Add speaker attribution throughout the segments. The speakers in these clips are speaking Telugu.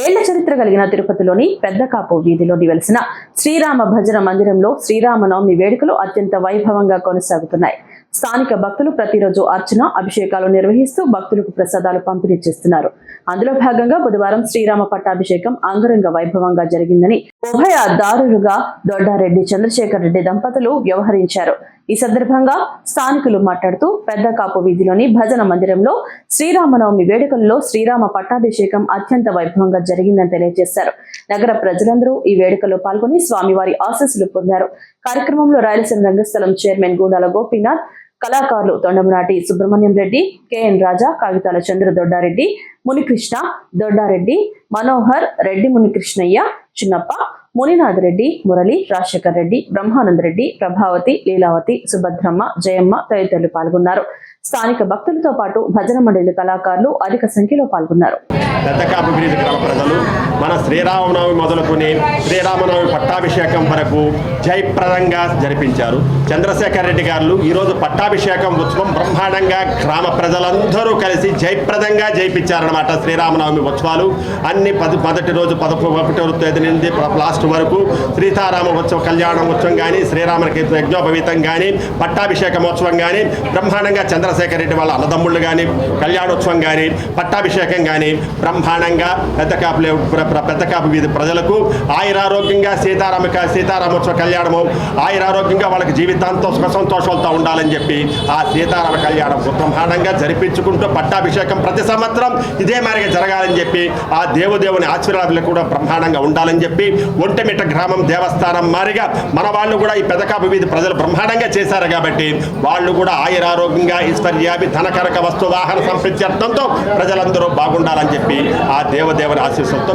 Speaker 1: ఏళ్ల చరిత్ర కలిగిన తిరుపతిలోని పెద్దకాపు వీధిలో వెలిసిన శ్రీరామ భజన మందిరంలో శ్రీరామనవమి వేడుకలు అత్యంత వైభవంగా కొనసాగుతున్నాయి. స్థానిక భక్తులు ప్రతిరోజు అర్చన, అభిషేకాలు నిర్వహిస్తూ భక్తులకు ప్రసాదాలు పంపిణీ చేస్తున్నారు. అందులో భాగంగా బుధవారం శ్రీరామ పట్టాభిషేకం అంగరంగ వైభవంగా జరిగిందని ఉభయదారులుగా దొడ్డారెడ్డి చంద్రశేఖర్ రెడ్డి దంపతులు వ్యవహరించారు. ఈ సందర్భంగా స్థానికులు మాట్లాడుతూ పెద్దకాపు వీధిలోని భజన మందిరంలో శ్రీరామనవమి వేడుకల్లో శ్రీరామ పట్టాభిషేకం అత్యంత వైభవంగా జరిగిందని తెలియజేశారు. నగర ప్రజలందరూ ఈ వేడుకల్లో పాల్గొని స్వామివారి ఆశీస్సులు పొందారు. కార్యక్రమంలో రాయలసీమ రంగస్థలం చైర్మన్ గూడాల గోపీనాథ్, కళాకారులు తొండమనాటి సుబ్రహ్మణ్యం రెడ్డి, కెఎన్ రాజా, కాగితాల చంద్ర దొడ్డారెడ్డి, మునికృష్ణ దొడ్డారెడ్డి, మనోహర్ రెడ్డి, మునికృష్ణయ్య, చిన్నప్ప, మునినాథ్ రెడ్డి, మురళి, రాజశేఖర్ రెడ్డి, బ్రహ్మానంద రెడ్డి, ప్రభావతి, లీలావతి, సుభద్రమ్మ, జయమ్మ తదితరులు పాల్గొన్నారు. స్థానిక భక్తులతో పాటు భజన మండలి కళాకారులు అధిక సంఖ్యలో పాల్గొన్నారు.
Speaker 2: పెద్దకాపు వీధి గ్రామ ప్రజలు మన శ్రీరామనవమి మొదలుకొని శ్రీరామనవమి పట్టాభిషేకం వరకు జయప్రదంగా జరిపించారు. చంద్రశేఖర్ రెడ్డి గారు ఈరోజు పట్టాభిషేకం ఉత్సవం బ్రహ్మాండంగా గ్రామ ప్రజలందరూ కలిసి జయప్రదంగా జయిపించారనమాట. శ్రీరామనవమి ఉత్సవాలు అన్ని మొదటి రోజు 11వ తేదీ నుండి లాస్ట్ వరకు సీతారామ ఉత్సవ కళ్యాణం ఉత్సవం కానీ, శ్రీరామకి యజ్ఞోపవీతం కానీ, పట్టాభిషేక మహోత్సవం కానీ బ్రహ్మాండంగా చంద్రశేఖర్ రెడ్డి వాళ్ళ అన్నదమ్ముళ్ళు కానీ, కళ్యాణోత్సవం కానీ, పట్టాభిషేకం కానీ బ్రహ్మాండంగా పెద్దకాపు వీధి ప్రజలకు ఆయురారోగ్యంగా సీతారామోత్సవ కళ్యాణము ఆయురారోగ్యంగా వాళ్ళకి జీవితాంతం సుఖ సంతోషాలతో ఉండాలని చెప్పి ఆ సీతారామ కళ్యాణం బ్రహ్మాండంగా జరిపించుకుంటూ పట్టాభిషేకం ప్రతి సంవత్సరం ఇదే మారిగా జరగాలని చెప్పి ఆ దేవుని ఆశీర్వాదాలు కూడా బ్రహ్మాండంగా ఉండాలని చెప్పి ఒంటెమిట్ట గ్రామం దేవస్థానం మారిగా మన వాళ్ళు కూడా ఈ పెద్దకాపు వీధి ప్రజలు బ్రహ్మాండంగా చేశారు. కాబట్టి వాళ్ళు కూడా ఆయురారోగ్యంగా ఈశ్వర్యాభి ధనకరక వస్తు వాహన సంప్రీత్యర్థంతో ప్రజలందరూ బాగుండాలని చెప్పి ఆ దేవుని ఆశీస్సులతో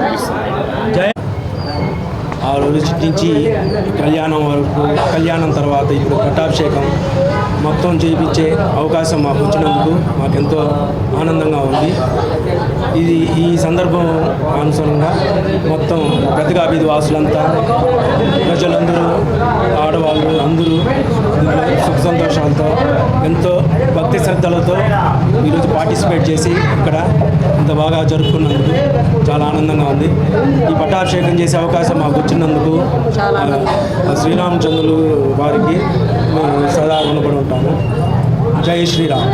Speaker 3: ఆ రోజు నుంచి కళ్యాణం వరకు, కళ్యాణం తర్వాత ఇప్పుడు పట్టాభిషేకం మొత్తం చేయించే అవకాశం మాకు వచ్చినందుకు మాకెంతో ఆనందంగా ఉంది. ఈ సందర్భం అనుసరంగా మొత్తం పెద్దకాపు వీధి వాసులంతా, ప్రజలందరూ, ఆడవాళ్ళు అందరూ సుఖ సంతోషాలతో ఎంతో భక్తి శ్రద్ధలతో ఈరోజు పార్టిసిపేట్ చేసి ఇక్కడ ఇంత బాగా జరుపుకున్నందుకు చాలా ఆనందంగా ఉంది. ఈ పట్టాభిషేకం చేసే అవకాశం మాకు వచ్చినందుకు శ్రీరామచంద్రులు వారికి మేము సదా రుణపడి ఉంటాము. జై శ్రీరామ్.